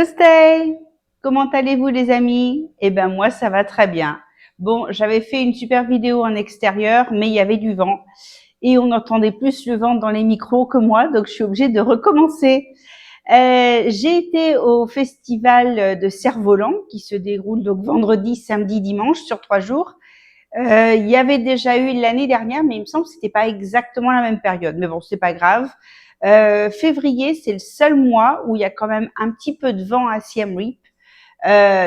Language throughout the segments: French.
Stay, comment allez-vous les amis? Eh ben moi ça va très bien. Bon, j'avais fait une super vidéo en extérieur, mais il y avait du vent et on entendait plus le vent dans les micros que moi, donc je suis obligée de recommencer. J'ai été au festival de Cerf-Volant qui se déroule donc vendredi, samedi, dimanche sur 3 jours. Il y avait déjà eu l'année dernière, mais il me semble que c'était pas exactement la même période. Mais bon, c'est pas grave. Février, c'est le seul mois où il y a quand même un petit peu de vent à Siem Reap.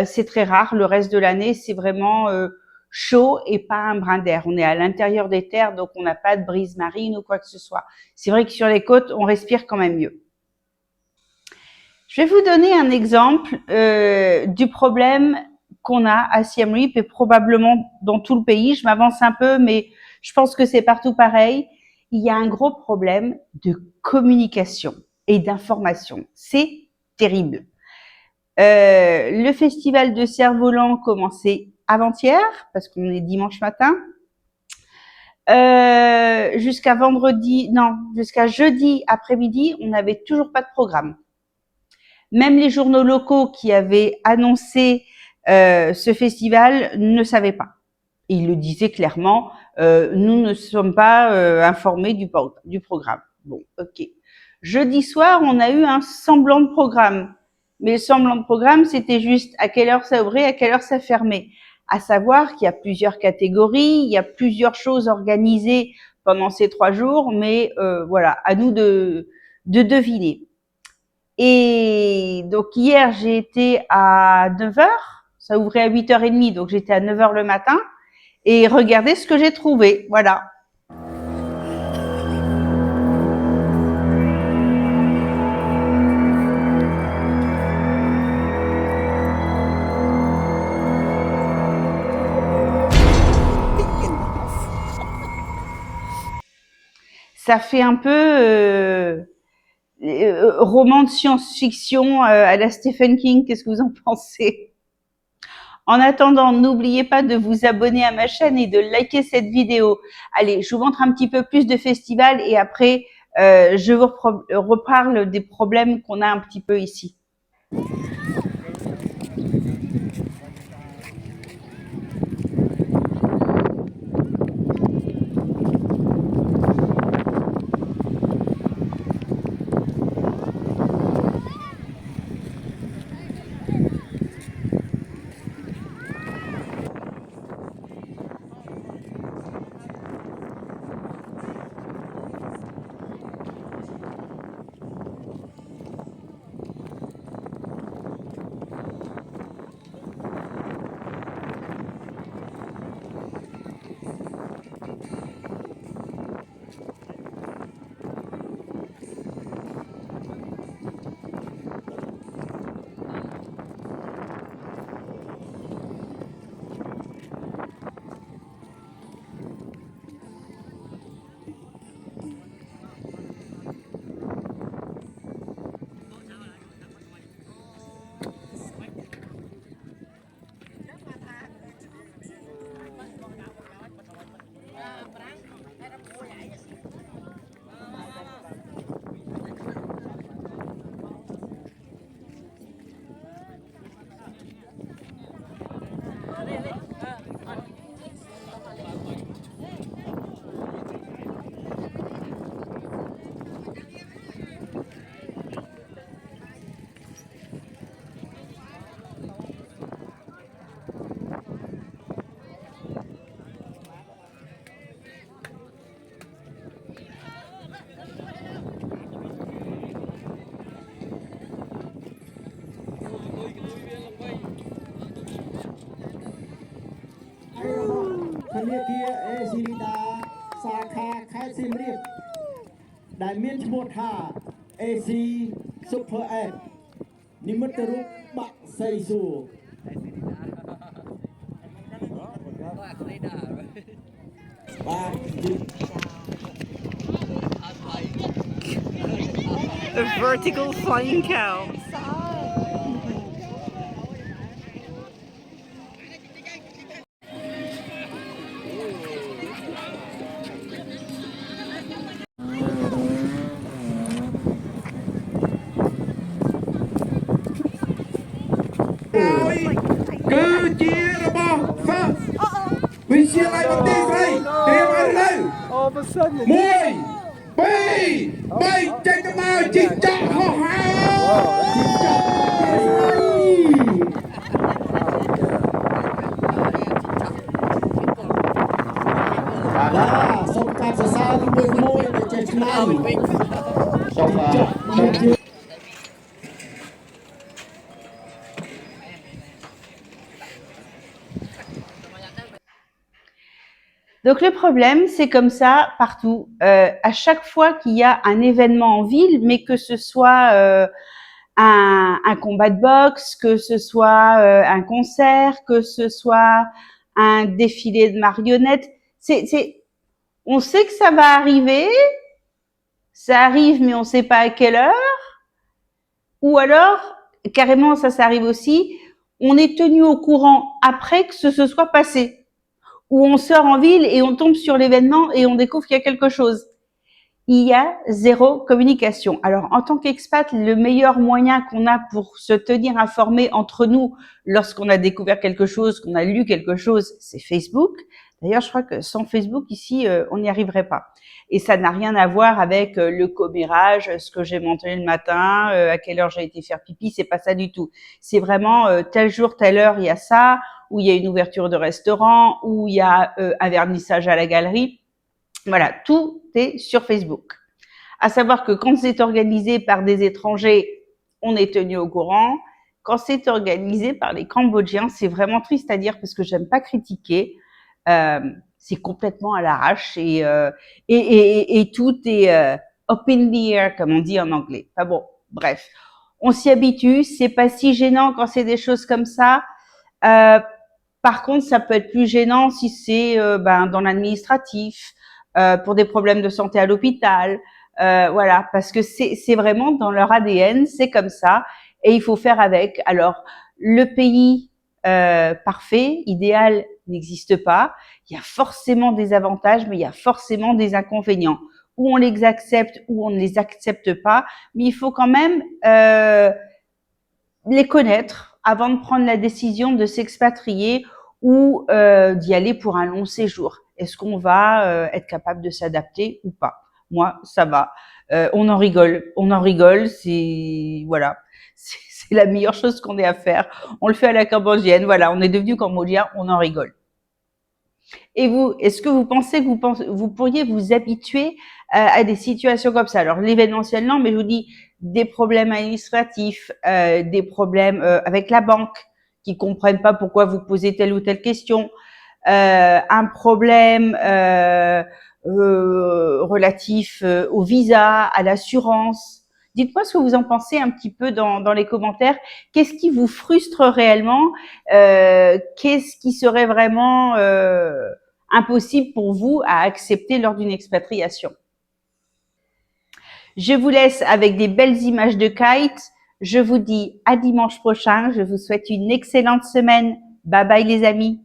C'est très rare. Le reste de l'année, c'est vraiment chaud et pas un brin d'air. On est à l'intérieur des terres, donc on n'a pas de brise marine ou quoi que ce soit. C'est vrai que sur les côtes, on respire quand même mieux. Je vais vous donner un exemple du problème qu'on a à Siem Reap et probablement dans tout le pays. Je m'avance un peu, mais je pense que c'est partout pareil. Il y a un gros problème de communication et d'information. C'est terrible. Le festival de Cerf-Volant commençait avant-hier, parce qu'on est dimanche matin, jusqu'à vendredi, non, jusqu'à jeudi après-midi, on n'avait toujours pas de programme. Même les journaux locaux qui avaient annoncé ce festival ne savaient pas. Et ils le disaient clairement, nous ne sommes pas informés du programme. Bon, ok. Jeudi soir, on a eu un semblant de programme. Mais le semblant de programme, c'était juste à quelle heure ça ouvrait, à quelle heure ça fermait. À savoir qu'il y a plusieurs catégories, il y a plusieurs choses organisées pendant ces 3 jours, mais voilà, à nous de deviner. Et donc hier, j'ai été à 9h, ça ouvrait à 8h30, donc j'étais à 9h le matin, et regardez ce que j'ai trouvé, voilà. Ça fait un peu roman de science-fiction à la Stephen King, qu'est-ce que vous en pensez? En attendant, n'oubliez pas de vous abonner à ma chaîne et de liker cette vidéo. Allez, je vous montre un petit peu plus de festivals et après, je vous reparle des problèmes qu'on a un petit peu ici. AC Super App និមិត្តរូបបាក់សីសួរ A vertical flying cow. យើងឲ្យបន្ទាយស្រីត្រៀមឲ្យនៅ All of a sudden, 1 2 3ចេញទៅមកជីកចក់ហោះហើរជីកចក់បាទសូមកាត់សរសើរមួយដែលចេះឆ្នៃសូមចក់ Donc le problème, c'est comme ça partout. À chaque fois qu'il y a un événement en ville, mais que ce soit un combat de boxe, que ce soit un concert, que ce soit un défilé de marionnettes, on sait que ça va arriver, ça arrive mais on ne sait pas à quelle heure, ou alors carrément ça arrive aussi, on est tenu au courant après que ce se soit passé. Où on sort en ville et on tombe sur l'événement et on découvre qu'il y a quelque chose. Il y a zéro communication. Alors, en tant qu'expat, le meilleur moyen qu'on a pour se tenir informé entre nous lorsqu'on a découvert quelque chose, qu'on a lu quelque chose, c'est Facebook. D'ailleurs, je crois que sans Facebook, ici, on n'y arriverait pas. Et ça n'a rien à voir avec le commérage, ce que j'ai mangé le matin, à quelle heure j'ai été faire pipi, c'est pas ça du tout. C'est vraiment tel jour, telle heure, il y a ça, où il y a une ouverture de restaurant, où il y a un vernissage à la galerie. Voilà, tout est sur Facebook. À savoir que quand c'est organisé par des étrangers, on est tenu au courant. Quand c'est organisé par les Cambodgiens, c'est vraiment triste à dire parce que j'aime pas critiquer. C'est complètement à l'arrache et tout est up in the air, comme on dit en anglais. Enfin bon, bref, on s'y habitue. C'est pas si gênant quand c'est des choses comme ça. Par contre, ça peut être plus gênant si c'est dans l'administratif, pour des problèmes de santé à l'hôpital, voilà, parce que c'est vraiment dans leur ADN, c'est comme ça, et il faut faire avec. Alors, le pays parfait, idéal, n'existe pas. Il y a forcément des avantages, mais il y a forcément des inconvénients. Ou on les accepte, ou on ne les accepte pas, mais il faut quand même les connaître avant de prendre la décision de s'expatrier ou d'y aller pour un long séjour. Est-ce qu'on va être capable de s'adapter ou pas? Moi, ça va. On en rigole. C'est voilà, c'est la meilleure chose qu'on ait à faire. On le fait à la cambodgienne. Voilà, on est devenu cambodgien, on en rigole. Et vous, est-ce que vous pensez que vous pourriez vous habituer à des situations comme ça? Alors l'événementiel non, mais je vous dis des problèmes administratifs, des problèmes avec la banque qui comprennent pas pourquoi vous posez telle ou telle question, un problème relatif au visa, à l'assurance. Dites-moi ce que vous en pensez un petit peu dans les commentaires. Qu'est-ce qui vous frustre réellement? Qu'est-ce qui serait vraiment impossible pour vous à accepter lors d'une expatriation? Je vous laisse avec des belles images de kites. Je vous dis à dimanche prochain. Je vous souhaite une excellente semaine. Bye bye les amis.